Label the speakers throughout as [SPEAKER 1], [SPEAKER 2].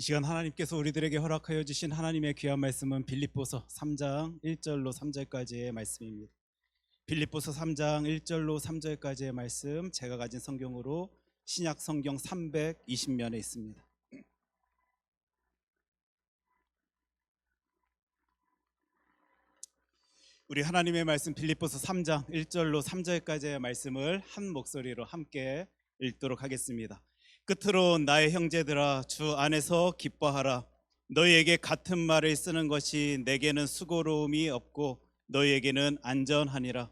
[SPEAKER 1] 시간 하나님께서 우리들에게 허락하여 주신 하나님의 귀한 말씀은 빌립보서 3장 1절로 3절까지의 말씀입니다. 빌립보서 3장 1절로 3절까지의 말씀, 제가 가진 성경으로 신약 성경 320면에 있습니다. 우리 하나님의 말씀 빌립보서 3장 1절로 3절까지의 말씀을 한 목소리로 함께 읽도록 하겠습니다. 끝으로 나의 형제들아, 주 안에서 기뻐하라. 너희에게 같은 말을 쓰는 것이 내게는 수고로움이 없고 너희에게는 안전하니라.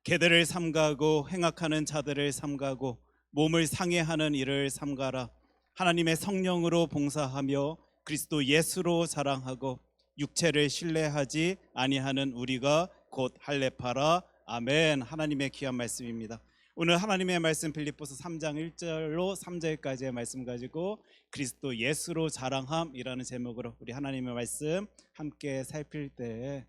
[SPEAKER 1] 개들을 삼가고 행악하는 자들을 삼가고 몸을 상해하는 일을 삼가라. 하나님의 성령으로 봉사하며 그리스도 예수로 자랑하고 육체를 신뢰하지 아니하는 우리가 곧 할례파라. 아멘. 하나님의 귀한 말씀입니다. 오늘 하나님의 말씀 빌립보서 3장 1절로 3절까지의 말씀 가지고 그리스도 예수로 자랑함이라는 제목으로 우리 하나님의 말씀 함께 살필 때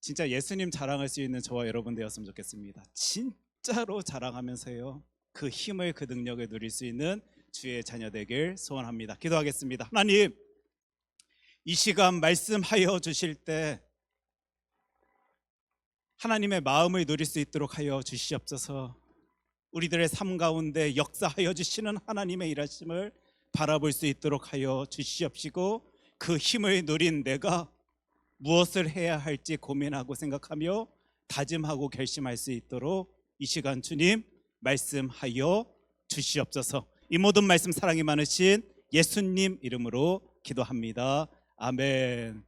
[SPEAKER 1] 진짜 예수님 자랑할 수 있는 저와 여러분 되었으면 좋겠습니다. 진짜로 자랑하면서요, 그 힘을, 그 능력을 누릴 수 있는 주의 자녀 되길 소원합니다. 기도하겠습니다. 하나님, 이 시간 말씀하여 주실 때 하나님의 마음을 누릴 수 있도록 하여 주시옵소서. 우리들의 삶 가운데 역사하여 주시는 하나님의 일하심을 바라볼 수 있도록 하여 주시옵시고, 그 힘을 누린 내가 무엇을 해야 할지 고민하고 생각하며 다짐하고 결심할 수 있도록 이 시간 주님 말씀하여 주시옵소서. 이 모든 말씀 사랑이 많으신 예수님 이름으로 기도합니다. 아멘.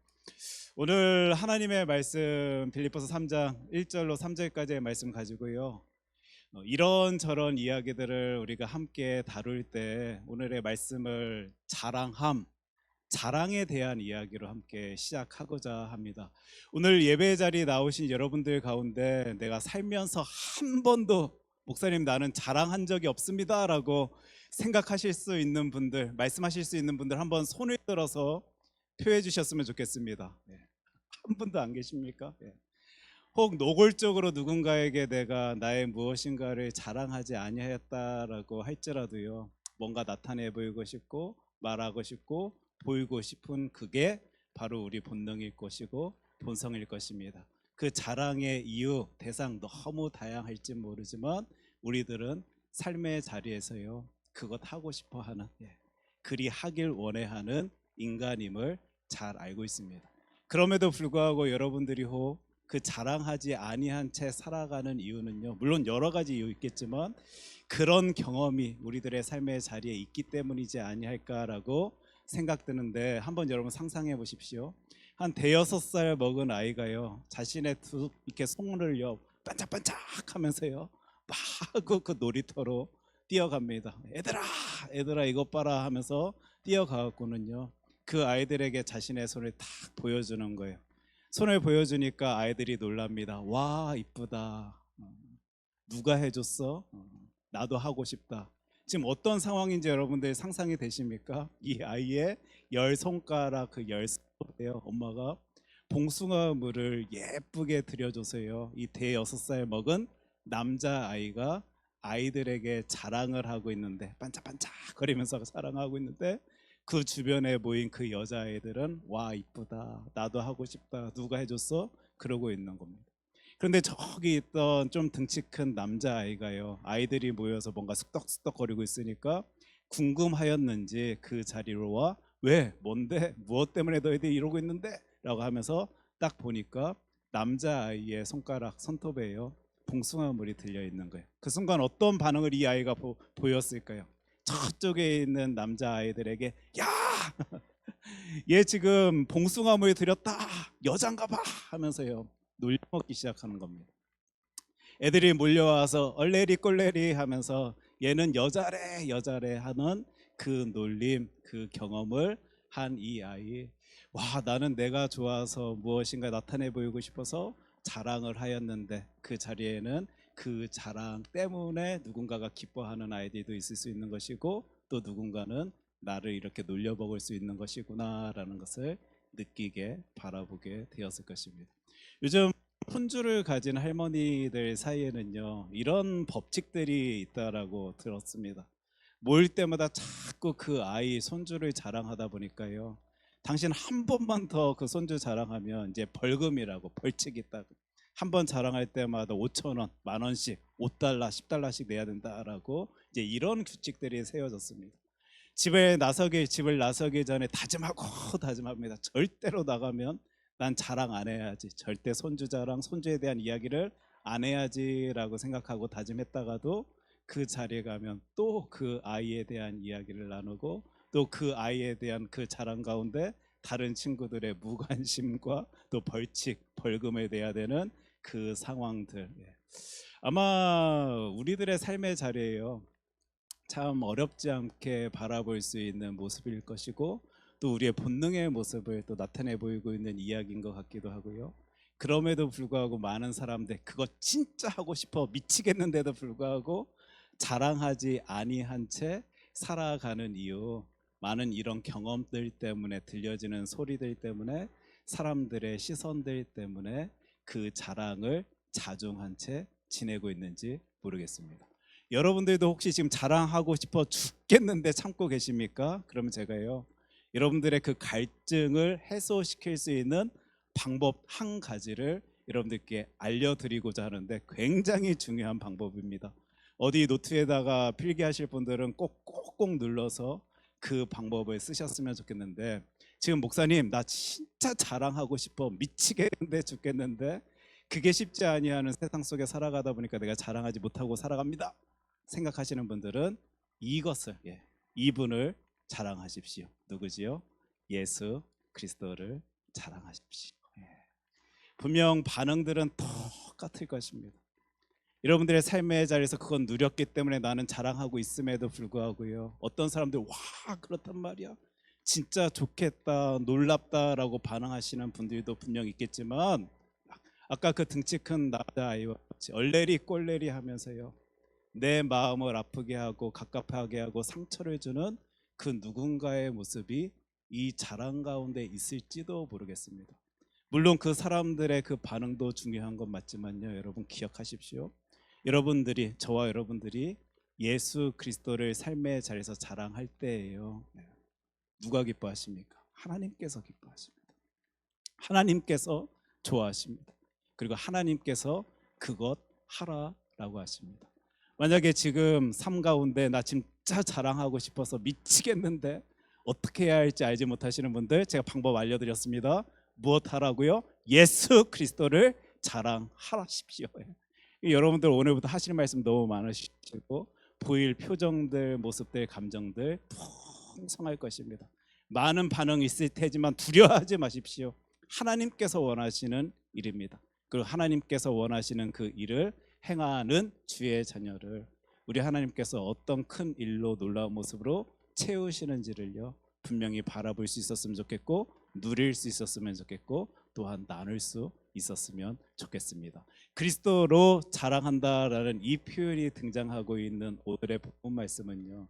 [SPEAKER 1] 오늘 하나님의 말씀 빌립보서 3장 1절로 3절까지의 말씀 가지고요, 이런저런 이야기들을 우리가 함께 다룰 때 오늘의 말씀을 자랑에 대한 이야기로 함께 시작하고자 합니다. 오늘 예배 자리에 나오신 여러분들 가운데 내가 살면서 한 번도 목사님 나는 자랑한 적이 없습니다 라고 생각하실 수 있는 분들, 말씀하실 수 있는 분들 한번 손을 들어서 표해 주셨으면 좋겠습니다. 한 분도 안 계십니까? 혹 노골적으로 누군가에게 내가 나의 무엇인가를 자랑하지 아니하였다라고 할지라도요, 뭔가 나타내 보이고 싶고 말하고 싶고 보이고 싶은 그게 바로 우리 본능일 것이고 본성일 것입니다. 그 자랑의 이유, 대상 너무 다양할지 모르지만 우리들은 삶의 자리에서요, 그것 하고 싶어 하는, 그리 하길 원해하는 인간임을 잘 알고 있습니다. 그럼에도 불구하고 여러분들이 혹 그 자랑하지 아니한 채 살아가는 이유는요, 물론 여러 가지 이유 있겠지만 그런 경험이 우리들의 삶의 자리에 있기 때문이지 아니할까라고 생각드는데, 한번 여러분 상상해 보십시오. 한 대여섯 살 먹은 아이가요, 자신의 두 이렇게 손을요 반짝반짝 하면서요 막 그 놀이터로 뛰어갑니다. 얘들아 이것 봐라 하면서 뛰어가갖고는요, 그 아이들에게 자신의 손을 탁 보여주는 거예요. 손을 보여주니까 아이들이 놀랍니다. 와, 이쁘다. 누가 해줬어? 나도 하고 싶다. 지금 어떤 상황인지 여러분들 상상이 되십니까? 이 아이의 열 손가락, 그 열 손가락에요, 엄마가 봉숭아물을 예쁘게 들여줘서요, 이 대여섯 살 먹은 남자아이가 아이들에게 자랑을 하고 있는데, 반짝반짝 거리면서 자랑하고 있는데, 그 주변에 모인 그 여자아이들은 와, 이쁘다, 나도 하고 싶다, 누가 해줬어? 그러고 있는 겁니다. 그런데 저기 있던 좀 등치 큰 남자아이가요, 아이들이 모여서 뭔가 쑥덕쑥덕거리고 있으니까 궁금하였는지 그 자리로 와, 왜? 뭔데? 무엇 때문에 너희들이 이러고 있는데? 라고 하면서 딱 보니까 남자아이의 손가락 손톱에요 봉숭아물이 들려있는 거예요. 그 순간 어떤 반응을 이 아이가 보였을까요? 저쪽에 있는 남자아이들에게 야! 얘 지금 봉숭아물 들였다, 여잔가 봐 하면서요 놀려먹기 시작하는 겁니다. 애들이 몰려와서 얼레리 꼴레리 하면서 얘는 여자래 하는 그 놀림, 그 경험을 한 이 아이, 와, 나는 내가 좋아서 무엇인가 나타내 보이고 싶어서 자랑을 하였는데 그 자리에는 그 자랑 때문에 누군가가 기뻐하는 아이들도 있을 수 있는 것이고, 또 누군가는 나를 이렇게 놀려먹을 수 있는 것이구나라는 것을 느끼게 바라보게 되었을 것입니다. 요즘 폰주를 가진 할머니들 사이에는요, 이런 법칙들이 있다라고 들었습니다. 모일 때마다 자꾸 자꾸 그 아이 손주를 자랑하다 보니까요. 당신 한 번만 더 그 손주 자랑하면 이제 벌금이라고 벌칙이 있다고. 한 번 자랑할 때마다 5천 원, 만 원씩, 5달러, 10달러씩 내야 된다라고 이제 이런 규칙들이 세워졌습니다. 집을 나서기 전에 다짐하고 다짐합니다. 절대로 나가면 난 자랑 안 해야지. 절대 손주 자랑, 손주에 대한 이야기를 안 해야지라고 생각하고 다짐했다가도 그 자리에 가면 또 그 아이에 대한 이야기를 나누고 또 그 아이에 대한 그 자랑 가운데 다른 친구들의 무관심과 또 벌칙, 벌금에 대야 되는 그 상황들. 아마 우리들의 삶의 자리예요. 참 어렵지 않게 바라볼 수 있는 모습일 것이고 또 우리의 본능의 모습을 또 나타내 보이고 있는 이야기인 것 같기도 하고요. 그럼에도 불구하고 많은 사람들 그거 진짜 하고 싶어 미치겠는데도 불구하고 자랑하지 아니한 채 살아가는 이유, 많은 이런 경험들 때문에, 들려지는 소리들 때문에, 사람들의 시선들 때문에 그 자랑을 자중한 채 지내고 있는지 모르겠습니다. 여러분들도 혹시 지금 자랑하고 싶어 죽겠는데 참고 계십니까? 그러면 제가요, 여러분들의 그 갈증을 해소시킬 수 있는 방법 한 가지를 여러분들께 알려드리고자 하는데 굉장히 중요한 방법입니다. 어디 노트에다가 필기하실 분들은 꼭꼭 눌러서 그 방법을 쓰셨으면 좋겠는데, 지금 목사님 나 진짜 자랑하고 싶어 미치겠는데 죽겠는데 그게 쉽지 아니하는 세상 속에 살아가다 보니까 내가 자랑하지 못하고 살아갑니다 생각하시는 분들은 이것을, 이분을 자랑하십시오. 누구지요? 예수 그리스도를 자랑하십시오. 분명 반응들은 똑같을 것입니다. 여러분들의 삶의 자리에서 그건 누렸기 때문에 나는 자랑하고 있음에도 불구하고요, 어떤 사람들 와 그렇단 말이야, 진짜 좋겠다, 놀랍다라고 반응하시는 분들도 분명 있겠지만, 아까 그 등치 큰 남자아이와 같이 얼레리 꼴레리 하면서요, 내 마음을 아프게 하고 갑갑하게 하고 상처를 주는 그 누군가의 모습이 이 자랑 가운데 있을지도 모르겠습니다. 물론 그 사람들의 그 반응도 중요한 건 맞지만요, 여러분 기억하십시오. 여러분들이, 저와 여러분들이 예수 그리스도를 삶의 자리에서 자랑할 때예요, 누가 기뻐하십니까? 하나님께서 기뻐하십니다. 하나님께서 좋아하십니다. 그리고 하나님께서 그것 하라라고 하십니다. 만약에 지금 삶 가운데 나 진짜 자랑하고 싶어서 미치겠는데 어떻게 해야 할지 알지 못하시는 분들, 제가 방법 알려드렸습니다. 무엇 하라고요? 예수 그리스도를 자랑하십시오. 여러분들 오늘부터 하실 말씀 너무 많으시고 보일 표정들, 모습들, 감정들 풍성할 것입니다. 많은 반응이 있을 테지만 두려워하지 마십시오. 하나님께서 원하시는 일입니다. 그리고 하나님께서 원하시는 그 일을 행하는 주의 자녀를 우리 하나님께서 어떤 큰 일로 놀라운 모습으로 채우시는지를요, 분명히 바라볼 수 있었으면 좋겠고 누릴 수 있었으면 좋겠고 또한 나눌 수 있었으면 좋겠습니다. 그리스도로 자랑한다라는 이 표현이 등장하고 있는 오늘의 본문 말씀은요,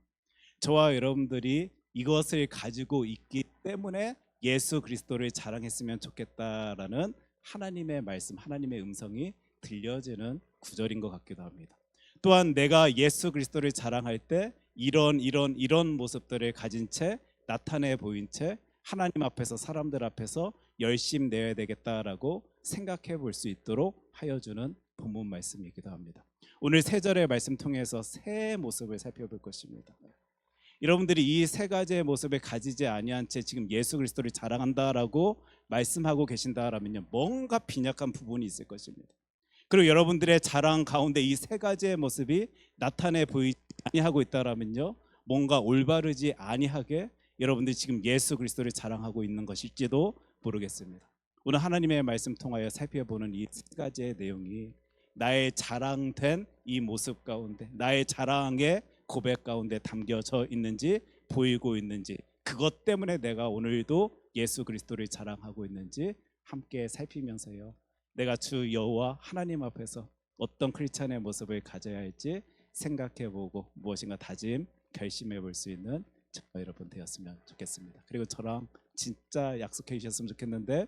[SPEAKER 1] 저와 여러분들이 이것을 가지고 있기 때문에 예수 그리스도를 자랑했으면 좋겠다라는 하나님의 말씀, 하나님의 음성이 들려지는 구절인 것 같기도 합니다. 또한 내가 예수 그리스도를 자랑할 때 이런 모습들을 가진 채, 나타내 보인 채 하나님 앞에서, 사람들 앞에서 열심 내야 되겠다라고 생각해 볼 수 있도록 하여 주는 본문 말씀이기도 합니다. 오늘 세 절의 말씀 통해서 세 모습을 살펴볼 것입니다. 여러분들이 이 세 가지의 모습을 가지지 아니한 채 지금 예수 그리스도를 자랑한다라고 말씀하고 계신다라면요, 뭔가 빈약한 부분이 있을 것입니다. 그리고 여러분들의 자랑 가운데 이 세 가지의 모습이 나타내 보이지 아니하고 있다라면요, 뭔가 올바르지 아니하게 여러분들이 지금 예수 그리스도를 자랑하고 있는 것일지도 모르겠습니다. 오늘 하나님의 말씀 통하여 살펴보는 이 세 가지의 내용이 나의 자랑된 이 모습 가운데, 나의 자랑의 고백 가운데 담겨져 있는지, 보이고 있는지, 그것 때문에 내가 오늘도 예수 그리스도를 자랑하고 있는지 함께 살피면서요, 내가 주 여호와 하나님 앞에서 어떤 크리스찬의 모습을 가져야 할지 생각해보고 무엇인가 다짐, 결심해 볼 수 있는 저와 여러분 되었으면 좋겠습니다. 그리고 저랑 진짜 약속해 주셨으면 좋겠는데,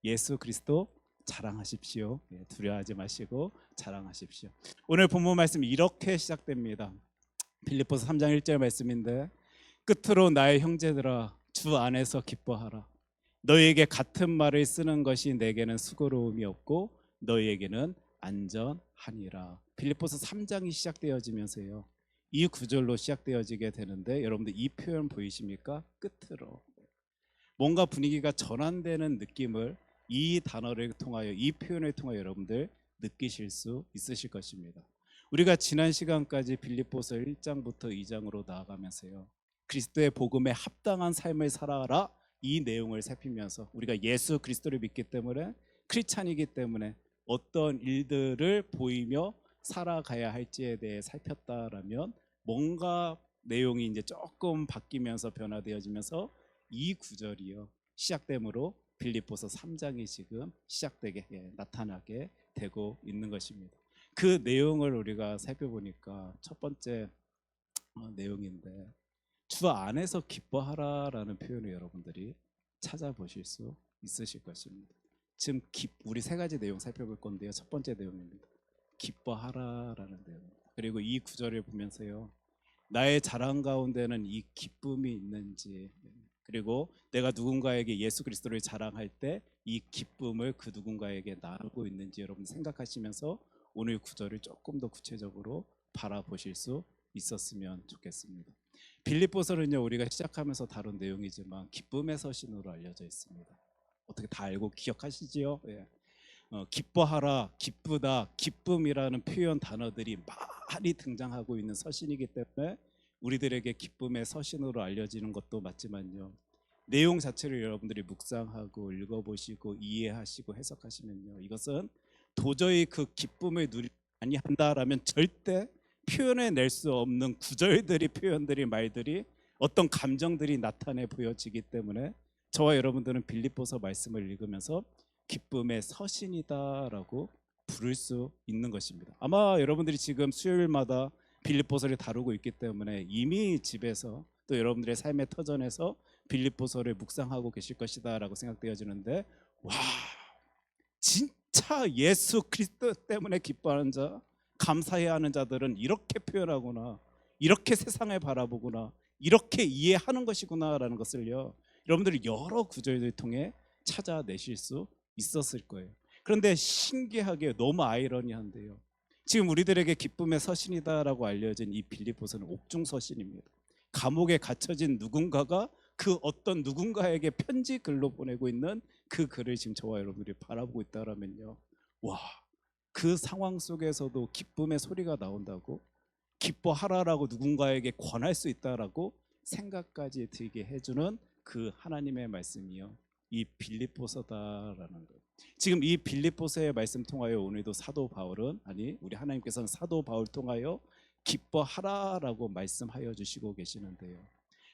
[SPEAKER 1] 예수 그리스도 자랑하십시오. 두려워하지 마시고 자랑하십시오. 오늘 본문 말씀 이렇게 시작됩니다. 빌립보서 3장 1절 말씀인데, 끝으로 나의 형제들아 주 안에서 기뻐하라. 너희에게 같은 말을 쓰는 것이 내게는 수고로움이 없고 너희에게는 안전하니라. 빌립보서 3장이 시작되어지면서요, 이 구절로 시작되어지게 되는데 여러분들 이 표현 보이십니까? 끝으로. 뭔가 분위기가 전환되는 느낌을 이 단어를 통하여, 이 표현을 통하여 여러분들 느끼실 수 있으실 것입니다. 우리가 지난 시간까지 빌립보서 1장부터 2장으로 나아가면서요, 그리스도의 복음에 합당한 삶을 살아라, 이 내용을 살피면서 우리가 예수 그리스도를 믿기 때문에, 크리스찬이기 때문에 어떤 일들을 보이며 살아가야 할지에 대해 살폈다라면, 뭔가 내용이 이제 조금 바뀌면서 변화되어지면서 이 구절이요 시작됨으로 빌립보서 3장이 지금 시작되게, 나타나게 되고 있는 것입니다. 그 내용을 우리가 살펴보니까 첫 번째 내용인데, 주 안에서 기뻐하라라는 표현을 여러분들이 찾아보실 수 있으실 것입니다. 지금 우리 세 가지 내용 살펴볼 건데요, 첫 번째 내용입니다. 기뻐하라라는 내용입니다. 그리고 이 구절을 보면서요, 나의 자랑 가운데는 이 기쁨이 있는지, 그리고 내가 누군가에게 예수 그리스도를 자랑할 때 이 기쁨을 그 누군가에게 나누고 있는지 여러분 생각하시면서 오늘 구절을 조금 더 구체적으로 바라보실 수 있었으면 좋겠습니다. 빌립보서는요, 우리가 시작하면서 다룬 내용이지만 기쁨의 서신으로 알려져 있습니다. 어떻게 다 알고 기억하시지요? 예. 기뻐하라, 기쁘다, 기쁨이라는 표현 단어들이 많이 등장하고 있는 서신이기 때문에 우리들에게 기쁨의 서신으로 알려지는 것도 맞지만요, 내용 자체를 여러분들이 묵상하고 읽어보시고 이해하시고 해석하시면요, 이것은 도저히 그 기쁨을 누리지 아니한다라면 절대 표현해낼 수 없는 구절들이, 표현들이, 말들이, 어떤 감정들이 나타내 보여지기 때문에 저와 여러분들은 빌립보서 말씀을 읽으면서 기쁨의 서신이다라고 부를 수 있는 것입니다. 아마 여러분들이 지금 수요일마다 빌립보서를 다루고 있기 때문에 이미 집에서 또 여러분들의 삶의 터전에서 빌립보서를 묵상하고 계실 것이다라고 생각되어지는데, 와, 진짜 예수 그리스도 때문에 기뻐하는 자, 감사해야 하는 자들은 이렇게 표현하구나, 이렇게 세상을 바라보구나, 이렇게 이해하는 것이구나라는 것을요, 여러분들이 여러 구절을 통해 찾아내실 수 있었을 거예요. 그런데 신기하게 너무 아이러니한데요, 지금 우리들에게 기쁨의 서신이다라고 알려진 이 빌립보서는 옥중 서신입니다. 감옥에 갇혀진 누군가가 그 어떤 누군가에게 편지 글로 보내고 있는 그 글을 지금 저와 여러분들이 바라보고 있다라면요, 와, 그 상황 속에서도 기쁨의 소리가 나온다고, 기뻐하라라고 누군가에게 권할 수 있다라고 생각까지 들게 해주는 그 하나님의 말씀이요, 이 빌립보서다라는 것. 지금 이 빌립보서의 말씀 통하여 오늘도 사도 바울은, 아니 우리 하나님께서는 사도 바울 통하여 기뻐하라라고 말씀하여 주시고 계시는데요,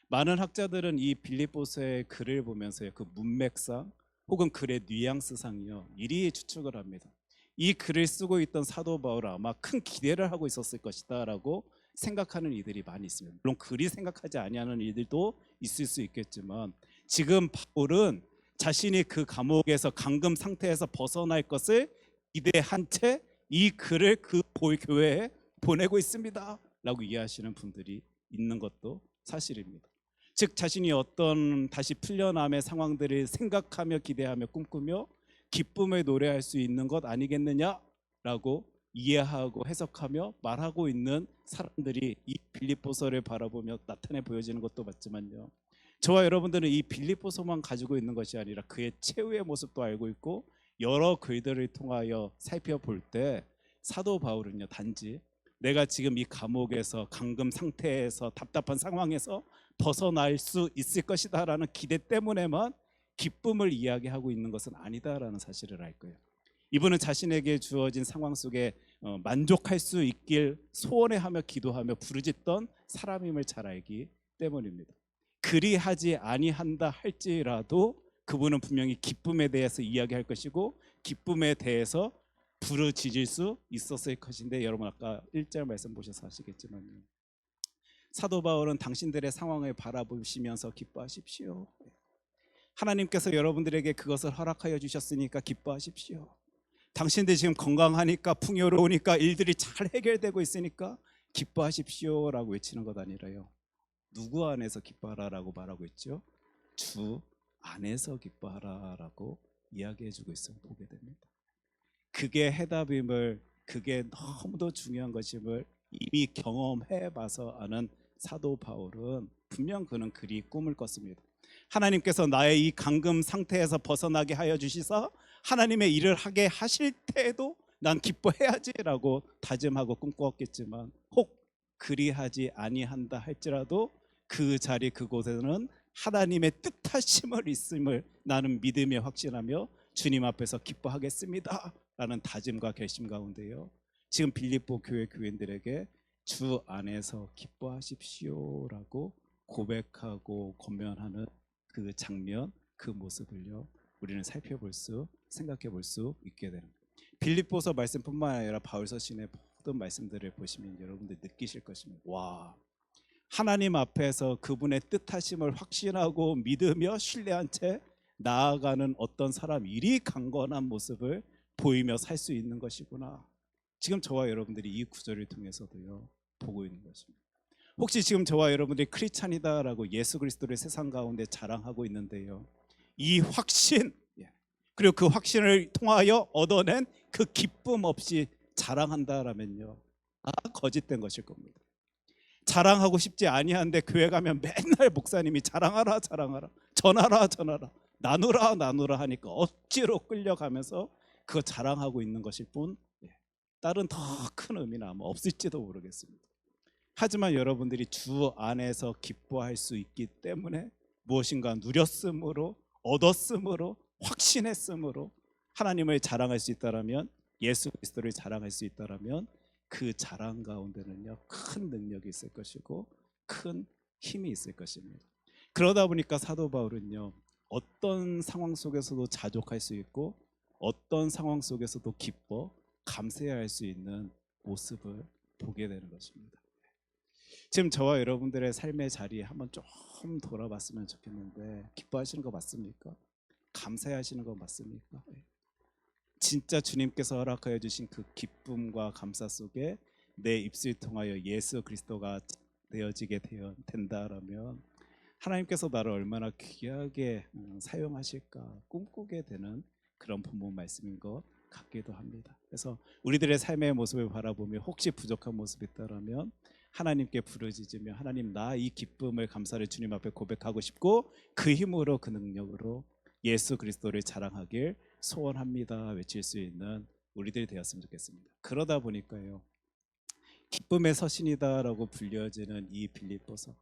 [SPEAKER 1] 많은 학자들은 이 빌립보서의 글을 보면서요, 그 문맥상 혹은 글의 뉘앙스상이요, 이리 추측을 합니다. 이 글을 쓰고 있던 사도 바울은 아마 큰 기대를 하고 있었을 것이다라고 생각하는 이들이 많이 있습니다. 물론 그리 생각하지 아니하는 이들도 있을 수 있겠지만, 지금 바울은 자신이 그 감옥에서 감금 상태에서 벗어날 것을 기대한 채 이 글을 그 교회에 보내고 있습니다 라고 이해하시는 분들이 있는 것도 사실입니다. 즉 자신이 어떤 다시 풀려남의 상황들을 생각하며 기대하며 꿈꾸며 기쁨을 노래할 수 있는 것 아니겠느냐라고 이해하고 해석하며 말하고 있는 사람들이 이 빌립보서를 바라보며 나타내 보여지는 것도 맞지만요, 저와 여러분들은 이 빌립보서만 가지고 있는 것이 아니라 그의 최후의 모습도 알고 있고 여러 글들을 통하여 살펴볼 때 사도 바울은요, 단지 내가 지금 이 감옥에서 감금 상태에서 답답한 상황에서 벗어날 수 있을 것이다 라는 기대 때문에만 기쁨을 이야기하고 있는 것은 아니다라는 사실을 알 거예요. 이분은 자신에게 주어진 상황 속에 만족할 수 있길 소원해하며 기도하며 부르짖던 사람임을 잘 알기 때문입니다. 그리하지 아니한다 할지라도 그분은 분명히 기쁨에 대해서 이야기할 것이고 기쁨에 대해서 부르짖을 수 있었을 것인데, 여러분 아까 1절 말씀 보셔서 아시겠지만요, 사도 바울은 당신들의 상황을 바라보시면서 기뻐하십시오, 하나님께서 여러분들에게 그것을 허락하여 주셨으니까 기뻐하십시오, 당신들 지금 건강하니까 풍요로우니까 일들이 잘 해결되고 있으니까 기뻐하십시오 라고 외치는 것 아니라요, 누구 안에서 기뻐하라라고 말하고 있죠? 주 안에서 기뻐하라라고 이야기해주고 있음을 보게 됩니다. 그게 해답임을, 그게 너무도 중요한 것임을 이미 경험해봐서 아는 사도 바울은 분명 그는 그리 꿈을 꿨습니다. 하나님께서 나의 이 감금 상태에서 벗어나게 하여 주시사 하나님의 일을 하게 하실 때에도 난 기뻐해야지라고 다짐하고 꿈꾸었겠지만, 혹 그리하지 아니한다 할지라도 그 자리 그곳에는 하나님의 뜻하심을 있음을 나는 믿으며 확신하며 주님 앞에서 기뻐하겠습니다 라는 다짐과 결심 가운데요, 지금 빌립보 교회 교인들에게 주 안에서 기뻐하십시오라고 고백하고 권면하는 그 장면, 그 모습을요, 우리는 살펴볼 수, 생각해 볼 수 있게 되는 거예요. 빌립보서 말씀뿐만 아니라 바울 서신의 모든 말씀들을 보시면 여러분들 느끼실 것입니다. 와, 하나님 앞에서 그분의 뜻하심을 확신하고 믿으며 신뢰한 채 나아가는 어떤 사람, 이리 강건한 모습을 보이며 살 수 있는 것이구나. 지금 저와 여러분들이 이 구절을 통해서도요 보고 있는 것입니다. 혹시 지금 저와 여러분들이 크리스찬이다라고 예수 그리스도를 세상 가운데 자랑하고 있는데요, 이 확신, 그리고 그 확신을 통하여 얻어낸 그 기쁨 없이 자랑한다라면요, 거짓된 것일 겁니다. 자랑하고 싶지 아니한데 교회 가면 맨날 목사님이 자랑하라 자랑하라, 전하라 전하라, 나누라 나누라 하니까 억지로 끌려가면서 그거 자랑하고 있는 것일 뿐, 다른 더 큰 의미는 아마 없을지도 모르겠습니다. 하지만 여러분들이 주 안에서 기뻐할 수 있기 때문에 무엇인가 누렸으므로, 얻었으므로, 확신했으므로 하나님을 자랑할 수 있다라면, 예수 그리스도를 자랑할 수 있다라면 그 자랑 가운데는요 큰 능력이 있을 것이고 큰 힘이 있을 것입니다. 그러다 보니까 사도 바울은요 어떤 상황 속에서도 자족할 수 있고 어떤 상황 속에서도 기뻐 감사할 수 있는 모습을 보게 되는 것입니다. 지금 저와 여러분들의 삶의 자리에 한번 좀 돌아봤으면 좋겠는데, 기뻐하시는 거 맞습니까? 감사하시는 거 맞습니까? 진짜 주님께서 허락하여 주신 그 기쁨과 감사 속에 내 입술 통하여 예수 그리스도가 되어지게 된다라면 하나님께서 나를 얼마나 귀하게 사용하실까 꿈꾸게 되는 그런 본문 말씀인 것 같기도 합니다. 그래서 우리들의 삶의 모습을 바라보며 혹시 부족한 모습이 있다라면 하나님께 부르짖으며, 하나님 나 이 기쁨을 감사를 주님 앞에 고백하고 싶고 그 힘으로 그 능력으로 예수 그리스도를 자랑하길 소원합니다 외칠 수 있는 우리들이 되었으면 좋겠습니다. 그러다 보니까요 기쁨의 서신이다라고 불려지는 이 빌립보서,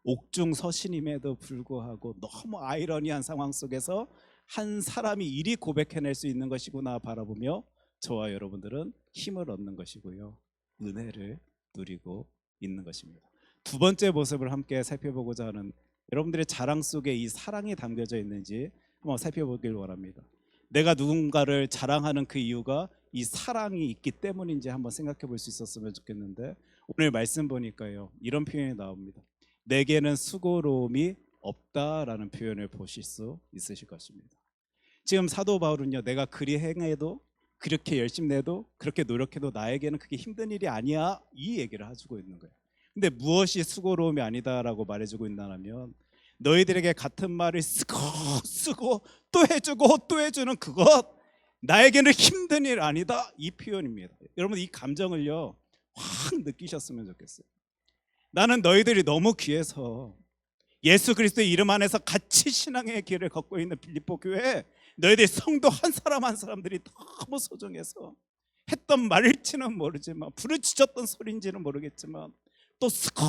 [SPEAKER 1] 옥중 서신임에도 불구하고 너무 아이러니한 상황 속에서 한 사람이 이리 고백해낼 수 있는 것이구나 바라보며 저와 여러분들은 힘을 얻는 것이고요, 은혜를 누리고 있는 것입니다. 두 번째 모습을 함께 살펴보고자 하는, 여러분들의 자랑 속에 이 사랑이 담겨져 있는지 한번 살펴보길 원합니다. 내가 누군가를 자랑하는 그 이유가 이 사랑이 있기 때문인지 한번 생각해 볼 수 있었으면 좋겠는데, 오늘 말씀 보니까요 이런 표현이 나옵니다. 내게는 수고로움이 없다라는 표현을 보실 수 있으실 것입니다. 지금 사도 바울은요 내가 그리 행해도, 그렇게 열심히 내도, 그렇게 노력해도 나에게는 그게 힘든 일이 아니야, 이 얘기를 해주고 있는 거예요. 근데 무엇이 수고로움이 아니다라고 말해주고 있나면, 너희들에게 같은 말을 쓰고 또 해주고 또 해주는 그것, 나에게는 힘든 일 아니다, 이 표현입니다. 여러분 이 감정을요 확 느끼셨으면 좋겠어요. 나는 너희들이 너무 귀해서 예수 그리스도의 이름 안에서 같이 신앙의 길을 걷고 있는 빌립보 교회, 너희들 성도 한 사람 한 사람들이 너무 소중해서 했던 말일지는 모르지만, 부르짖었던 소리인지는 모르겠지만 또 쓰고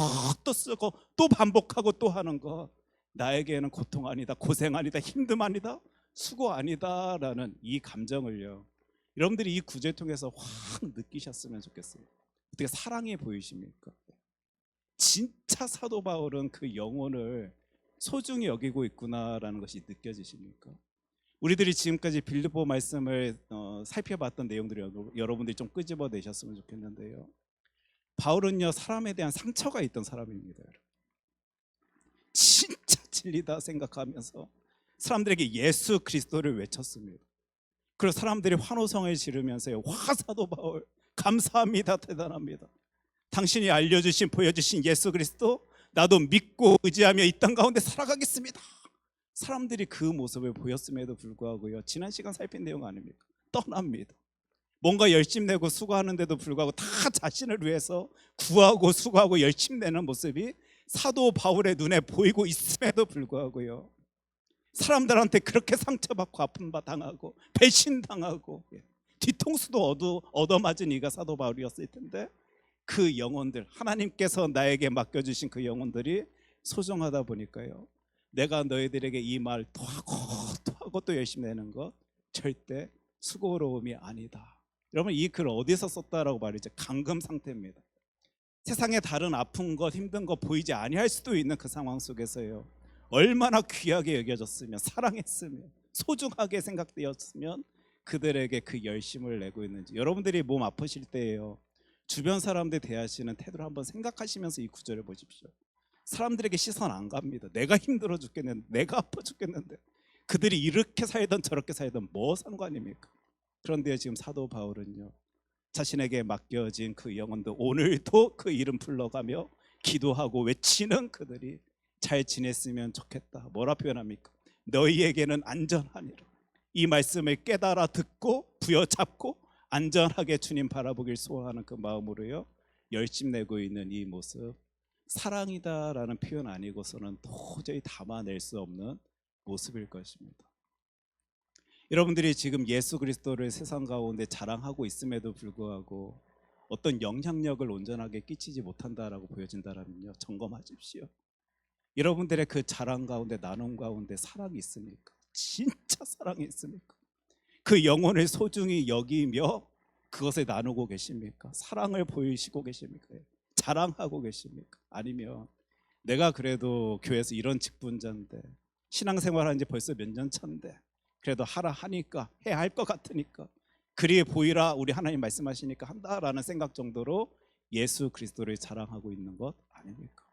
[SPEAKER 1] 또 쓰고 또 반복하고 또 하는 거, 나에게는 고통 아니다, 고생 아니다, 힘듦 아니다, 수고 아니다라는 이 감정을요 여러분들이 이 구절 통해서 확 느끼셨으면 좋겠어요. 어떻게 사랑이 보이십니까? 진짜 사도 바울은 그 영혼을 소중히 여기고 있구나라는 것이 느껴지십니까? 우리들이 지금까지 빌립보 말씀을 살펴봤던 내용들을 여러분들이 좀 끄집어내셨으면 좋겠는데요, 바울은요 사람에 대한 상처가 있던 사람입니다. 진짜 진리다 생각하면서 사람들에게 예수 그리스도를 외쳤습니다. 그리고 사람들이 환호성을 지르면서요, 와 사도 바울 감사합니다, 대단합니다, 당신이 알려주신 보여주신 예수 그리스도 나도 믿고 의지하며 이 땅 가운데 살아가겠습니다. 사람들이 그 모습을 보였음에도 불구하고요, 지난 시간 살핀 내용 아닙니까? 떠납니다. 뭔가 열심 내고 수고하는데도 불구하고 다 자신을 위해서 구하고 수고하고 열심 내는 모습이 사도 바울의 눈에 보이고 있음에도 불구하고요, 사람들한테 그렇게 상처받고 아픔 당하고 배신당하고 뒤통수도 얻어맞은 이가 사도 바울이었을 텐데, 그 영혼들, 하나님께서 나에게 맡겨주신 그 영혼들이 소중하다 보니까요, 내가 너희들에게 이 말 또 하고 또 열심히 내는 것 절대 수고로움이 아니다. 여러분, 이 글 어디서 썼다라고 말이죠? 감금 상태입니다. 세상에 다른 아픈 것, 힘든 것 보이지 아니할 수도 있는 그 상황 속에서요, 얼마나 귀하게 여겨졌으면, 사랑했으면, 소중하게 생각되었으면 그들에게 그 열심을 내고 있는지. 여러분들이 몸 아프실 때예요, 주변 사람들 대하시는 태도를 한번 생각하시면서 이 구절을 보십시오. 사람들에게 시선 안 갑니다. 내가 힘들어 죽겠는데, 내가 아파 죽겠는데, 그들이 이렇게 살던 저렇게 살던 뭐 상관입니까? 그런데 지금 사도 바울은요, 자신에게 맡겨진 그 영혼들, 오늘도 그 이름 불러가며 기도하고 외치는 그들이 잘 지냈으면 좋겠다. 뭐라 표현합니까? 너희에게는 안전하니라. 이 말씀을 깨달아 듣고 부여잡고 안전하게 주님 바라보길 소원하는 그 마음으로요, 열심 내고 있는 이 모습, 사랑이다라는 표현 아니고서는 도저히 담아낼 수 없는 모습일 것입니다. 여러분들이 지금 예수 그리스도를 세상 가운데 자랑하고 있음에도 불구하고 어떤 영향력을 온전하게 끼치지 못한다라고 보여진다면요, 점검하십시오. 여러분들의 그 자랑 가운데, 나눔 가운데 사랑이 있습니까? 진짜 사랑이 있습니까? 그 영혼을 소중히 여기며 그것을 나누고 계십니까? 사랑을 보이시고 계십니까? 자랑하고 계십니까? 아니면 내가 그래도 교회에서 이런 직분자인데, 신앙생활한 지 벌써 몇 년 차인데, 그래도 하라 하니까, 해야 할 것 같으니까, 그리 보이라 우리 하나님 말씀하시니까 한다라는 생각 정도로 예수 그리스도를 자랑하고 있는 것 아닙니까?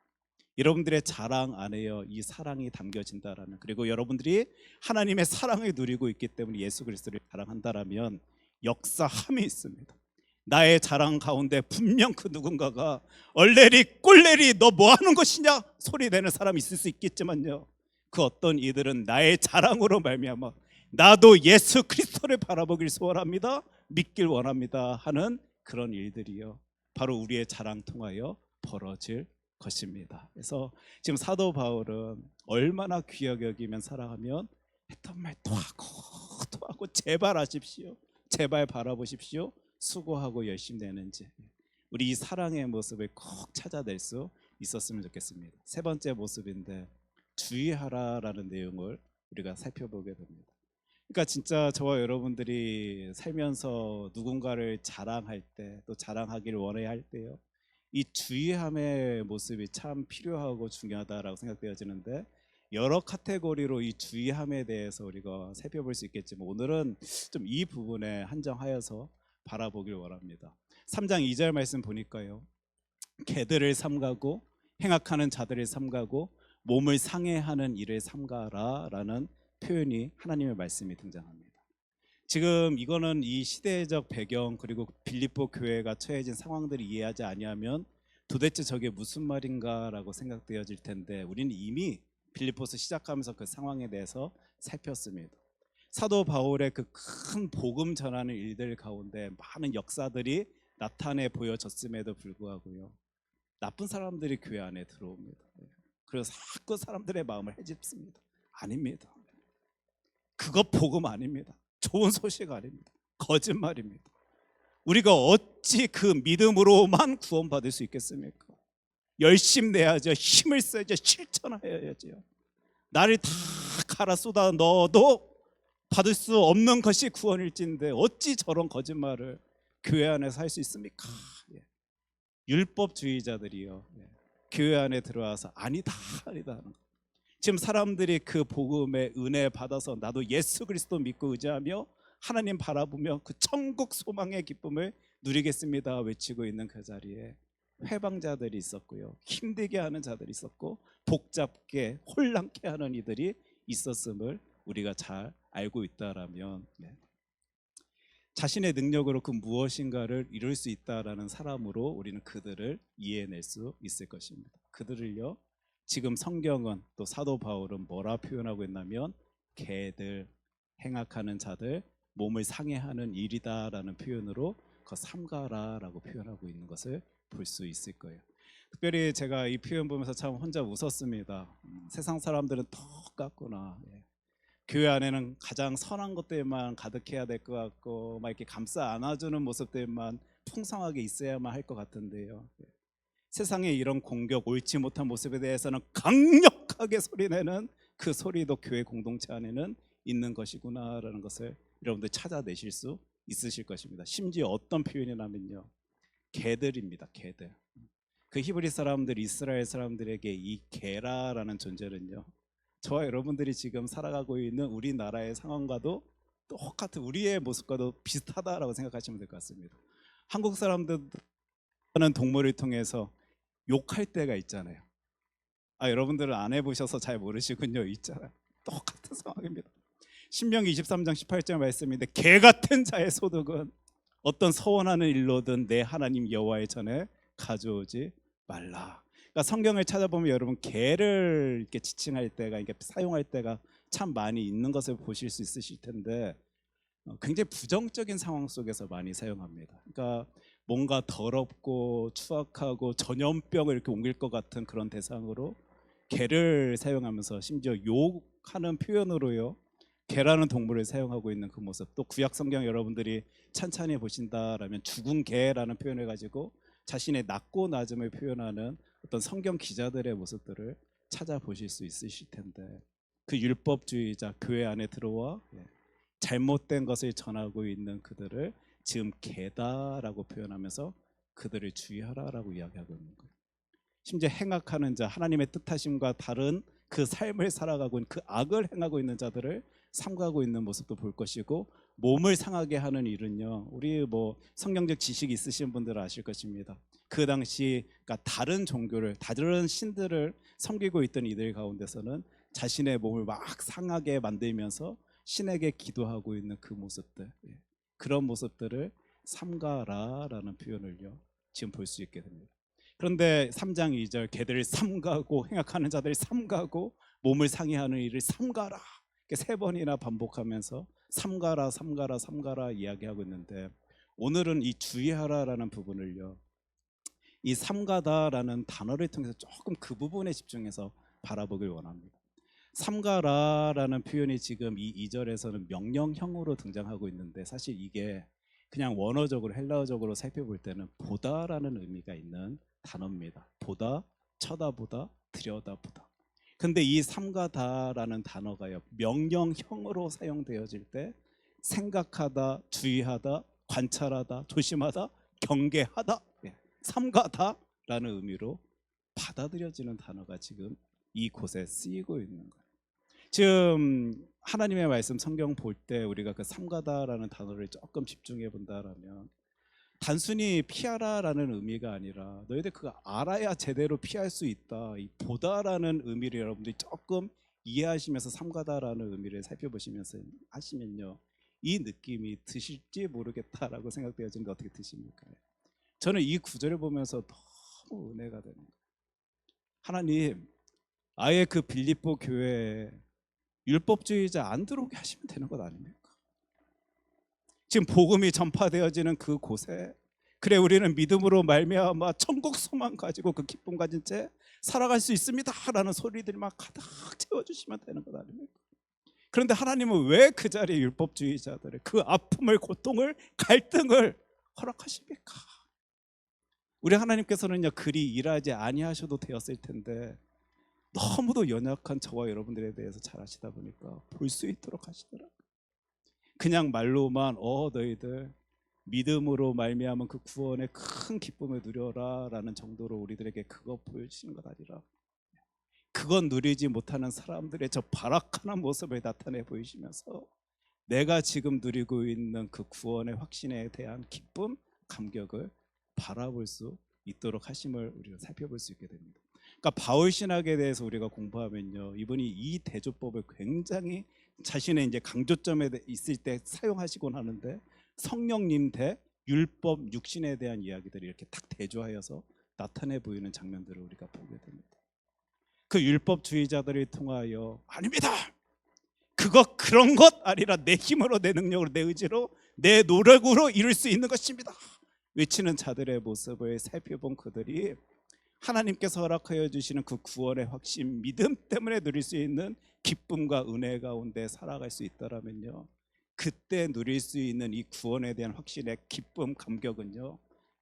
[SPEAKER 1] 여러분들의 자랑 안에요, 이 사랑이 담겨진다라는, 그리고 여러분들이 하나님의 사랑을 누리고 있기 때문에 예수 그리스도를 자랑한다라면 역사함이 있습니다. 나의 자랑 가운데 분명 그 누군가가 얼레리 꼴레리 너 뭐하는 것이냐 소리 내는 사람이 있을 수 있겠지만요, 그 어떤 이들은 나의 자랑으로 말미암아 나도 예수 그리스도를 바라보길 소원합니다, 믿길 원합니다 하는 그런 일들이요, 바로 우리의 자랑 통하여 벌어질 것입니다. 그래서 지금 사도 바울은 얼마나 귀하게 여기면 사랑하면 했던 말 또 하고 또 하고, 제발 하십시오, 제발 바라보십시오, 수고하고 열심히 내는지, 우리 이 사랑의 모습을 꼭 찾아낼 수 있었으면 좋겠습니다. 세 번째 모습인데, 주의하라라는 내용을 우리가 살펴보게 됩니다. 그러니까 진짜 저와 여러분들이 살면서 누군가를 자랑할 때, 또 자랑하기를 원해야 할 때요, 이 주의함의 모습이 참 필요하고 중요하다라고 생각되어지는데, 여러 카테고리로 이 주의함에 대해서 우리가 살펴볼 수 있겠지만, 오늘은 좀 이 부분에 한정하여서 바라보길 원합니다. 3장 2절 말씀 보니까요, 개들을 삼가고 행악하는 자들을 삼가고 몸을 상해하는 일을 삼가라 라는 표현이, 하나님의 말씀이 등장합니다. 지금 이거는 이 시대적 배경, 그리고 빌립보 교회가 처해진 상황들을 이해하지 아니하면 도대체 저게 무슨 말인가라고 생각되어질 텐데, 우리는 이미 빌립보서 시작하면서 그 상황에 대해서 살폈습니다. 사도 바울의 그 큰 복음 전하는 일들 가운데 많은 역사들이 나타내 보여졌음에도 불구하고요, 나쁜 사람들이 교회 안에 들어옵니다. 그래서 자꾸 사람들의 마음을 해집습니다. 아닙니다. 그거 복음 아닙니다. 좋은 소식 아닙니다. 거짓말입니다. 우리가 어찌 그 믿음으로만 구원받을 수 있겠습니까? 열심 내야죠. 힘을 써야죠. 실천해야죠. 나를 다 갈아 쏟아 넣어도 받을 수 없는 것이 구원일진데 어찌 저런 거짓말을 교회 안에서 할 수 있습니까? 율법주의자들이요, 교회 안에 들어와서 아니다 아니다 하는 거. 지금 사람들이 그 복음의 은혜 받아서 나도 예수 그리스도 믿고 의지하며 하나님 바라보며 그 천국 소망의 기쁨을 누리겠습니다 외치고 있는 그 자리에 회방자들이 있었고요, 힘들게 하는 자들이 있었고, 복잡게 혼란케 하는 이들이 있었음을 우리가 잘 알고 있다라면, 자신의 능력으로 그 무엇인가를 이룰 수 있다라는 사람으로 우리는 그들을 이해해낼 수 있을 것입니다. 그들을요, 지금 성경은 또 사도 바울은 뭐라 표현하고 있냐면 개들, 행악하는 자들, 몸을 상해하는 일이다라는 표현으로 그 삼가라라고 표현하고 있는 것을 볼 수 있을 거예요. 특별히 제가 이 표현 보면서 참 혼자 웃었습니다. 세상 사람들은 똑같구나. 예. 교회 안에는 가장 선한 것들만 가득해야 될 것 같고 막 이렇게 감싸 안아주는 모습들만 풍성하게 있어야만 할 것 같은데요. 예. 세상의 이런 공격, 옳지 못한 모습에 대해서는 강력하게 소리내는 그 소리도 교회 공동체 안에는 있는 것이구나라는 것을 여러분들 찾아내실 수 있으실 것입니다. 심지어 어떤 표현이냐면요, 개들입니다. 개들. 그 히브리 사람들, 이스라엘 사람들에게 이 게라라는 존재는요, 저와 여러분들이 지금 살아가고 있는 우리나라의 상황과도 똑같은, 우리의 모습과도 비슷하다라고 생각하시면 될 것 같습니다. 한국 사람들은 동물을 통해서 욕할 때가 있잖아요. 여러분들은 안 해보셔서 잘 모르시군요. 있잖아요. 똑같은 상황입니다. 신명기 23장 18절 말씀인데, 개 같은 자의 소득은 어떤 서원하는 일로든 내 하나님 여호와의 전에 가져오지 말라. 그러니까 성경을 찾아보면 여러분 개를 이렇게 지칭할 때가, 이렇게 사용할 때가 참 많이 있는 것을 보실 수 있으실 텐데, 굉장히 부정적인 상황 속에서 많이 사용합니다. 그러니까 뭔가 더럽고 추악하고 전염병을 이렇게 옮길 것 같은 그런 대상으로 개를 사용하면서 심지어 욕하는 표현으로요, 개라는 동물을 사용하고 있는 그 모습. 또 구약 성경 여러분들이 찬찬히 보신다라면 죽은 개라는 표현을 가지고 자신의 낮고 낮음을 표현하는 어떤 성경 기자들의 모습들을 찾아보실 수 있으실 텐데, 그 율법주의자 교회 안에 들어와 잘못된 것을 전하고 있는 그들을 지금 개다라고 표현하면서 그들을 주의하라라고 이야기하고 있는 거예요. 심지어 행악하는 자, 하나님의 뜻하심과 다른 그 삶을 살아가고 있는, 그 악을 행하고 있는 자들을 삼가고 있는 모습도 볼 것이고, 몸을 상하게 하는 일은요, 우리 뭐 성경적 지식이 있으신 분들은 아실 것입니다. 그 당시 그러니까 다른 종교를, 다른 신들을 섬기고 있던 이들 가운데서는 자신의 몸을 막 상하게 만들면서 신에게 기도하고 있는 그 모습들, 그런 모습들을 삼가라라는 표현을요 지금 볼 수 있게 됩니다. 그런데 3장 2절, 개들을 삼가고 행악하는 자들을 삼가고 몸을 상해하는 일을 삼가라, 이렇게 세 번이나 반복하면서 삼가라 삼가라 삼가라 이야기하고 있는데, 오늘은 이 주의하라라는 부분을요, 이 삼가다라는 단어를 통해서 조금 그 부분에 집중해서 바라보길 원합니다. 삼가라라는 표현이 지금 이 2절에서는 명령형으로 등장하고 있는데, 사실 이게 그냥 원어적으로 헬라어적으로 살펴볼 때는 보다라는 의미가 있는 단어입니다. 보다, 쳐다보다, 들여다보다. 근데 이 삼가다라는 단어가요, 명령형으로 사용되어질 때 생각하다, 주의하다, 관찰하다, 조심하다, 경계하다, 삼가다라는 의미로 받아들여지는 단어가 지금 이곳에 쓰이고 있는 거예요. 지금 하나님의 말씀 성경 볼 때 우리가 그 삼가다라는 단어를 조금 집중해 본다라면, 단순히 피하라라는 의미가 아니라 너희들 그거 알아야 제대로 피할 수 있다, 이 보다라는 의미를 여러분들이 조금 이해하시면서 삼가다라는 의미를 살펴보시면서 하시면요, 이 느낌이 드실지 모르겠다라고 생각되어지는데 어떻게 드십니까? 저는 이 구절을 보면서 너무 은혜가 되는 거예요. 하나님, 아예 그 빌립보 교회에 율법주의자 안 들어오게 하시면 되는 것 아닙니까? 지금 복음이 전파되어지는 그 곳에, 그래 우리는 믿음으로 말미암아 천국 소망 가지고 그 기쁨 가진 채 살아갈 수 있습니다 라는 소리들이 막 가득 채워주시면 되는 것 아닙니까? 그런데 하나님은 왜 그 자리에 율법주의자들의 그 아픔을, 고통을, 갈등을 허락하십니까? 우리 하나님께서는요, 그리 일하지 아니하셔도 되었을 텐데 너무도 연약한 저와 여러분들에 대해서 잘 아시다 보니까 볼 수 있도록 하시더라고요. 그냥 말로만 너희들 믿음으로 말미암은 그 구원의 큰 기쁨을 누려라 라는 정도로 우리들에게 그거 보여주시는 것 아니라, 그건 누리지 못하는 사람들의 저 발악한 모습을 나타내 보이시면서 내가 지금 누리고 있는 그 구원의 확신에 대한 기쁨, 감격을 바라볼 수 있도록 하심을 우리가 살펴볼 수 있게 됩니다. 그러니까 바울 신학에 대해서 우리가 공부하면요, 이분이 이 대조법을 굉장히 자신의 이제 강조점에 있을 때 사용하시곤 하는데, 성령님 대 율법 육신에 대한 이야기들이 이렇게 딱 대조하여서 나타내 보이는 장면들을 우리가 보게 됩니다. 그 율법주의자들을 통하여 아닙니다. 그런 것 아니라 내 힘으로, 내 능력으로, 내 의지로, 내 노력으로 이룰 수 있는 것입니다 외치는 자들의 모습을 살펴본 그들이 하나님께서 허락하여 주시는 그 구원의 확신, 믿음 때문에 누릴 수 있는 기쁨과 은혜 가운데 살아갈 수 있다라면요, 그때 누릴 수 있는 이 구원에 대한 확신의 기쁨, 감격은요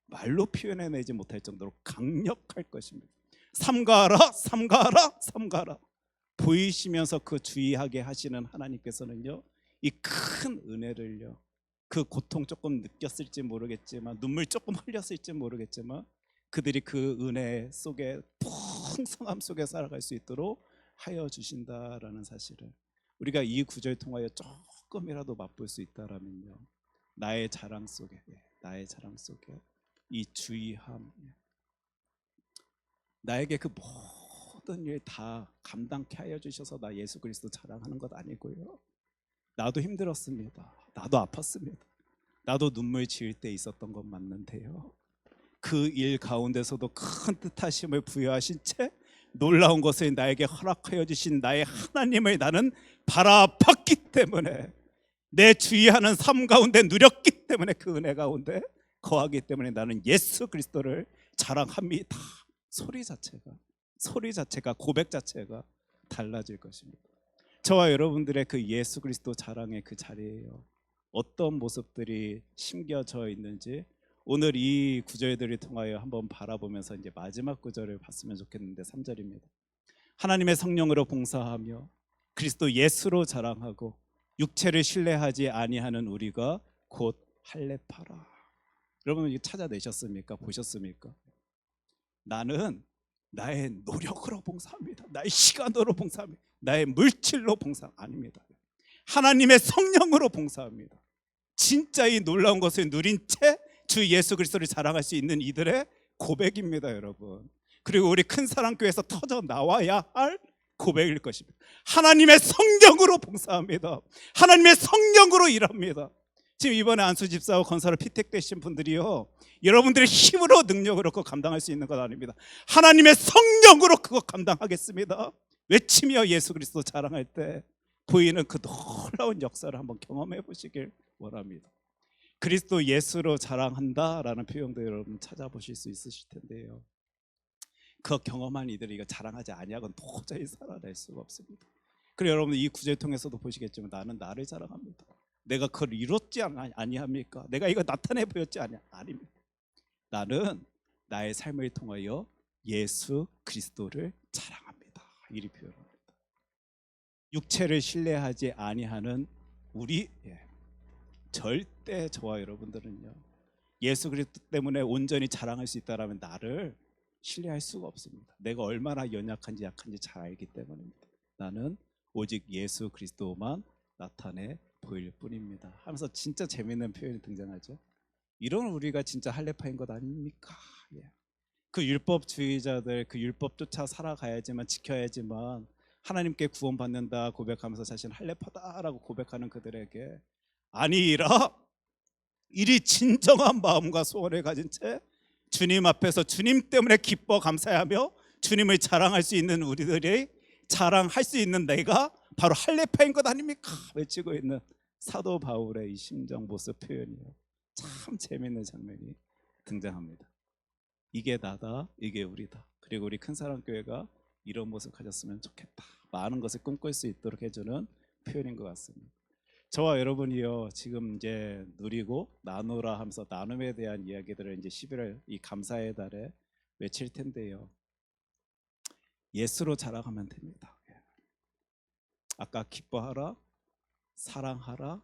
[SPEAKER 1] 말로 표현해내지 못할 정도로 강력할 것입니다. 삼가하라, 삼가하라, 삼가하라. 보이시면서 그 주의하게 하시는 하나님께서는요, 이 큰 은혜를요, 그 고통 조금 느꼈을지 모르겠지만, 눈물 조금 흘렸을지 모르겠지만, 그들이 그 은혜 속에 풍성함 속에 살아갈 수 있도록 하여 주신다라는 사실을 우리가 이 구절 통하여 조금이라도 맛볼 수 있다라면요, 나의 자랑 속에, 나의 자랑 속에 이 주의함, 나에게 그 모든 일 다 감당케 하여 주셔서 나 예수 그리스도 자랑하는 것 아니고요, 나도 힘들었습니다. 나도 아팠습니다. 나도 눈물 지을 때 있었던 것 맞는데요, 그 일 가운데서도 큰 뜻하심을 부여하신 채 놀라운 것을 나에게 허락하여 주신 나의 하나님을 나는 바라봤기 때문에, 내 주의하는 삶 가운데 누렸기 때문에, 그 은혜 가운데 거하기 때문에 나는 예수 그리스도를 자랑합니다. 소리 자체가 고백 자체가 달라질 것입니다. 저와 여러분들의 그 예수 그리스도 자랑의 그 자리에요, 어떤 모습들이 심겨져 있는지 오늘 이 구절들을 통하여 한번 바라보면서 이제 마지막 구절을 봤으면 좋겠는데, 3절입니다. 하나님의 성령으로 봉사하며 그리스도 예수로 자랑하고 육체를 신뢰하지 아니하는 우리가 곧 할례파라. 여러분 이거 찾아내셨습니까? 보셨습니까? 나는 나의 노력으로 봉사합니다. 나의 시간으로 봉사합니다. 나의 물질로 봉사 아닙니다. 하나님의 성령으로 봉사합니다. 진짜 이 놀라운 것을 누린 채 주 예수 그리스도를 자랑할 수 있는 이들의 고백입니다, 여러분. 그리고 우리 큰사랑교회에서 터져 나와야 할 고백일 것입니다. 하나님의 성령으로 봉사합니다. 하나님의 성령으로 일합니다. 지금 이번에 안수 집사와 건설을 피택되신 분들이요, 여러분들의 힘으로 능력으로 그거 감당할 수 있는 것 아닙니다. 하나님의 성령으로 그거 감당하겠습니다. 외치며 예수 그리스도 자랑할 때 보이는 그 놀라운 역사를 한번 경험해 보시길 원합니다. 그리스도 예수로 자랑한다라는 표현도 여러분 찾아보실 수 있으실 텐데요, 그 경험한 이들이 이거 자랑하지 아니하고는 도저히 살아낼 수가 없습니다. 그리고 여러분 이 구절 통해서도 보시겠지만, 나는 나를 자랑합니다. 내가 그걸 이뤘지 아니합니까? 내가 이거 나타내 보였지 아닙니다. 나는 나의 삶을 통하여 예수 그리스도를 자랑합니다. 이리 표현합니다. 육체를 신뢰하지 아니하는 우리, 절대 저와 여러분들은요, 예수 그리스도 때문에 온전히 자랑할 수 있다라면 나를 신뢰할 수가 없습니다. 내가 얼마나 연약한지 약한지 잘 알기 때문입니다. 나는 오직 예수 그리스도만 나타내 보일 뿐입니다 하면서 진짜 재미있는 표현이 등장하죠. 이런 우리가 진짜 할례파인 것 아닙니까? 그 율법주의자들, 그 율법 쫓아 살아가야지만, 지켜야지만 하나님께 구원받는다 고백하면서 자신 할례파다라고 고백하는 그들에게 아니라, 이리 진정한 마음과 소원을 가진 채 주님 앞에서 주님 때문에 기뻐 감사하며 주님을 자랑할 수 있는 우리들이, 자랑할 수 있는 내가 바로 할례파인 것 아닙니까? 외치고 있는 사도 바울의 이 심정 모습 표현이요, 참 재미있는 장면이 등장합니다. 이게 나다, 이게 우리다. 그리고 우리 큰사랑교회가 이런 모습 가졌으면 좋겠다, 많은 것을 꿈꿀 수 있도록 해주는 표현인 것 같습니다. 저와 여러분이요, 지금 이제 누리고 나누라 하면서 나눔에 대한 이야기들을 이제 11월 이 감사의 달에 외칠 텐데요, 예수로 자랑하면 됩니다. 아까 기뻐하라, 사랑하라,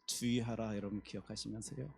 [SPEAKER 1] 주의하라, 여러분 기억하시면서요,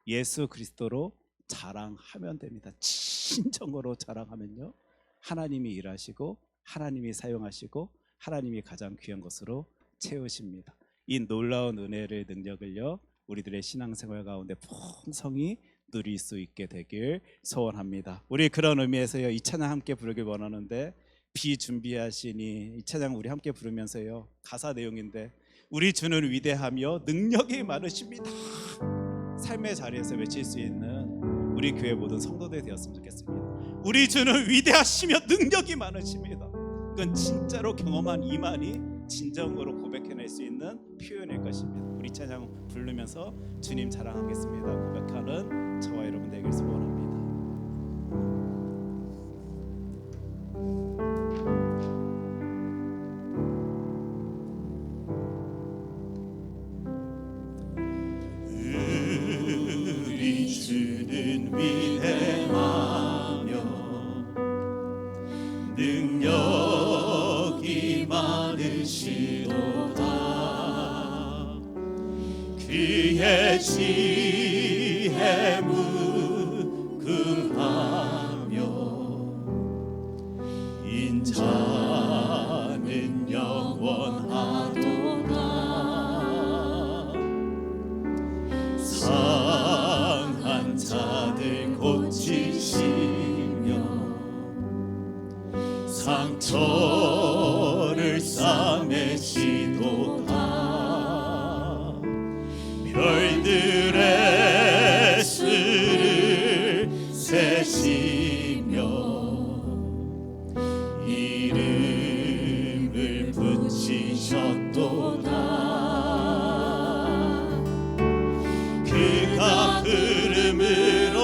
[SPEAKER 1] 예수 그리스도로 자랑하면 됩니다. 진정으로 자랑하면요, 하나님이 일하시고 하나님이 사용하시고 하나님이 가장 귀한 것으로 채우십니다. 이 놀라운 은혜를, 능력을요, 우리들의 신앙생활 가운데 풍성히 누릴 수 있게 되길 소원합니다. 우리 그런 의미에서요, 이 찬양 함께 부르길 원하는데, 비준비하시니 이 찬양 우리 함께 부르면서요, 가사 내용인데, 우리 주는 위대하며 능력이 많으십니다. 삶의 자리에서 외칠 수 있는 우리 교회 모든 성도들이 되었으면 좋겠습니다. 우리 주는 위대하시며 능력이 많으십니다. 그건 진짜로 경험한 이만이 진정으로 고백해낼 수 있는 표현일 것입니다. 우리 찬양 부르면서 주님 자랑하겠습니다 고백하는 저와 여러분 되길 소원합니다. 우리 주는 위대하며 능력이 많으시도다. 그의 지혜 무궁하며 인자는 영원하도다. 상한 자들 고치시며 상처를 싸매시도다. 별들의 수를 세시며 이름을 붙이셨도다. 그가 구름으로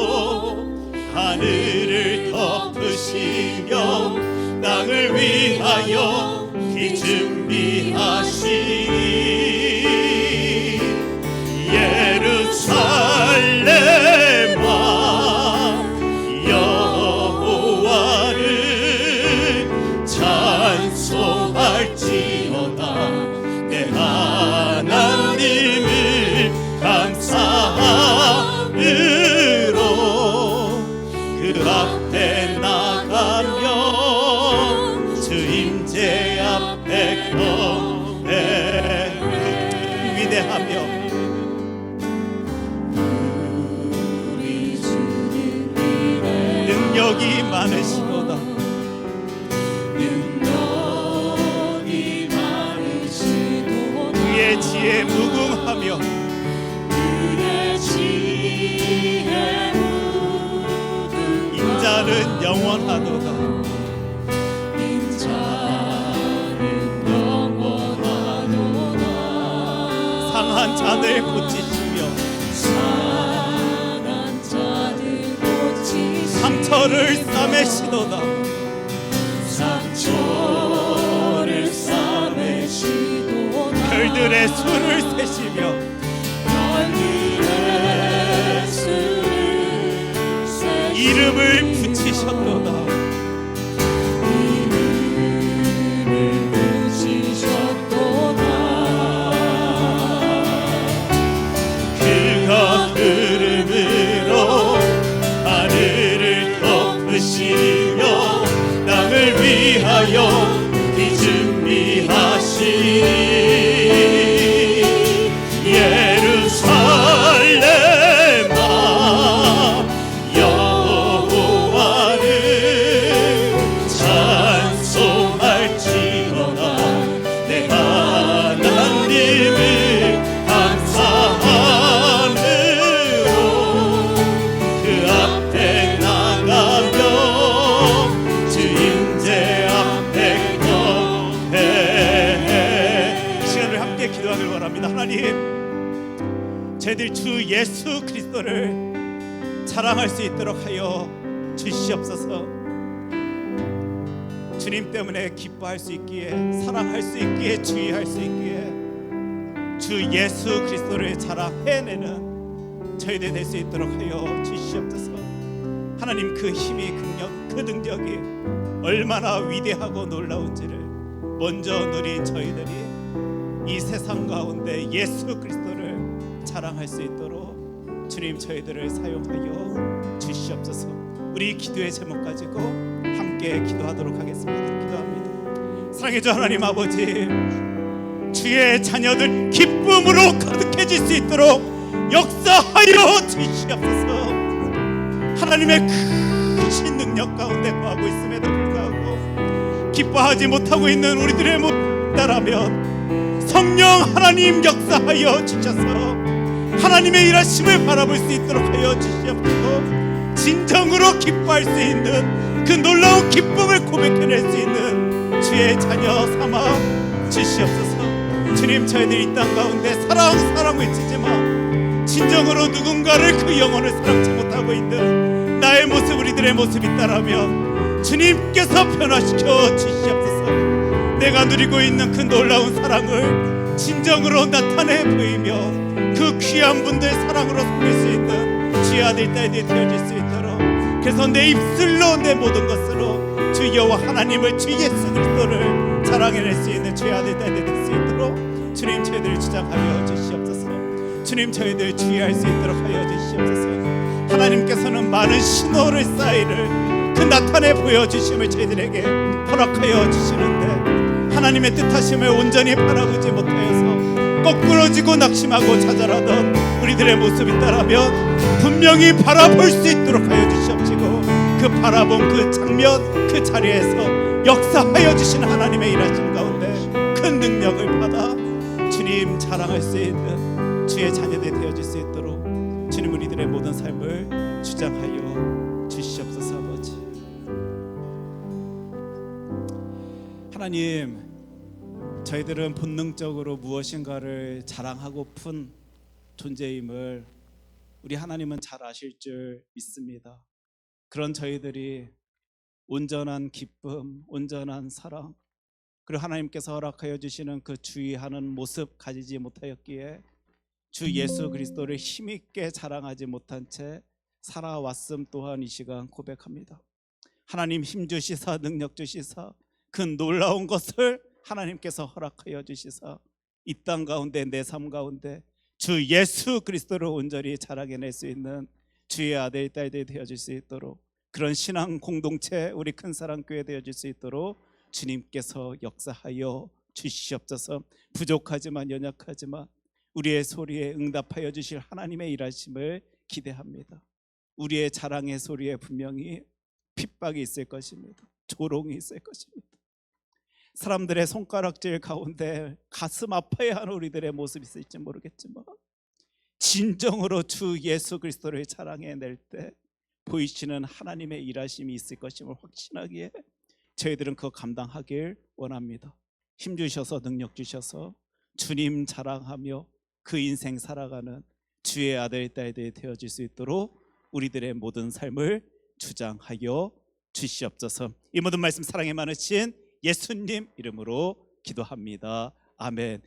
[SPEAKER 1] 하늘을 덮으시며 땅을 위하여 비 준비하시니 예루살렘아 여호와를 찬송할지어다. 내 하나님을 감사함으로 그 앞에 나가며 주 임재 앞에 경배 위대하며 우리 주는 능력이 많으시도다. 능력이 많으시도다. 그의 지혜 무궁하며 그의 지혜 무궁하며 인자는 영원하도다. 상한 자들 고치시며 상처를 싸매시도다. 상처를 싸매시도다. 별들의 수를 세시며 별들의 수를 세시며 이름을 붙이셨도다. 구름으로 하늘을 덮으시며 땅을 위하여 비 준비하시니 예루살렘아 여호와를 찬송할지어다. 내 하나님을 하나님, 저희들 주 예수 그리스도를 자랑할 수 있도록 하여 주시옵소서. 주님 때문에 기뻐할 수 있기에, 사랑할 수 있기에, 주의할 수 있기에 주 예수 그리스도를 자랑해내는 저희들 될 수 있도록 하여 주시옵소서. 하나님, 그 힘이, 능력, 그 능력이 얼마나 위대하고 놀라운지를 먼저 누린 저희들이 이 세상 가운데 예수 그리스도를 자랑할 수 있도록 주님 저희들을 사용하여 주시옵소서. 우리 기도의 제목 가지고 함께 기도하도록 하겠습니다. 기도합니다. 사랑해 주 하나님 아버지, 주의 자녀들 기쁨으로 가득해질 수 있도록 역사하여 주시옵소서. 하나님의 크신 능력 가운데 거하고 있음에도 불구하고 기뻐하지 못하고 있는 우리들의 모습이라면 성령 하나님 역사하여 주셔서 하나님의 일하심을 바라볼 수 있도록 하여 주시옵소서. 진정으로 기뻐할 수 있는 그 놀라운 기쁨을 고백해낼 수 있는 주 주의 자녀 삼아 주시옵소서. 주님, 저희들 이 땅 가운데 사랑 외치지만 진정으로 누군가를 그 영혼을 사랑치 못하고 있는 나의 모습, 우리들의 모습이 있다라면 주님께서 변화시켜 주시옵소서. 내가 누리고 있는 그 놀라운 사랑을 진정으로 나타내 보이며 그 귀한 분들 사랑으로 섬길 수 있는 주의 아들 딸들이 되어질 수 있도록, 그래서 내 입술로 내 모든 것으로 주 여호와 하나님을, 주 예수 그리스도를 자랑해낼 수 있는 주의 아들 딸들이 될 수 있도록 주님, 저희들을 주장하여 주시옵소서. 주님, 저희들 주의할 수 있도록 하여 주시옵소서. 하나님께서는 많은 신호를 사이를 그 나타내 보여주심을 저희들에게 허락하여 주시는데, 하나님의 뜻하심을 온전히 바라보지 못하여서 거꾸러지고 낙심하고 좌절하던 우리들의 모습이 있다라면 분명히 바라볼 수 있도록 하여 주시옵시고, 그 바라본 그 장면, 그 자리에서 역사하여 주신 하나님의 일하심 가운데 큰 능력을 받아 주님 자랑할 수 있는 주의 자녀들이 되어질 수 있도록 주님, 우리들의 모든 삶을 주장하여 주시옵소서. 아버지 하나님, 저희들은 본능적으로 무엇인가를 자랑하고픈 존재임을 우리 하나님은 잘 아실 줄 믿습니다. 그런 저희들이 온전한 기쁨, 온전한 사랑, 그리고 하나님께서 허락하여 주시는 그 주의하는 모습 가지지 못하였기에 주 예수 그리스도를 힘있게 자랑하지 못한 채 살아왔음 또한 이 시간 고백합니다. 하나님, 힘 주시사 능력 주시사 그 놀라운 것을 하나님께서 허락하여 주시사 이 땅 가운데, 내 삶 가운데 주 예수 그리스도를 온전히 자랑해낼 수 있는 주의 아들 딸들이 되어질 수 있도록, 그런 신앙 공동체, 우리 큰사랑교회 되어질 수 있도록 주님께서 역사하여 주시옵소서. 부족하지만 연약하지만 우리의 소리에 응답하여 주실 하나님의 일하심을 기대합니다. 우리의 자랑의 소리에 분명히 핍박이 있을 것입니다. 조롱이 있을 것입니다. 사람들의 손가락질 가운데 가슴 아파야 하는 우리들의 모습이 있을지 모르겠지만 진정으로 주 예수 그리스도를 자랑해낼 때 보이시는 하나님의 일하심이 있을 것임을 확신하기에 저희들은 그거 감당하길 원합니다. 힘 주셔서 능력 주셔서 주님 자랑하며 그 인생 살아가는 주의 아들 딸들이 되어질 수 있도록 우리들의 모든 삶을 주장하여 주시옵소서. 이 모든 말씀 사랑에 많으신 예수님 이름으로 기도합니다. 아멘.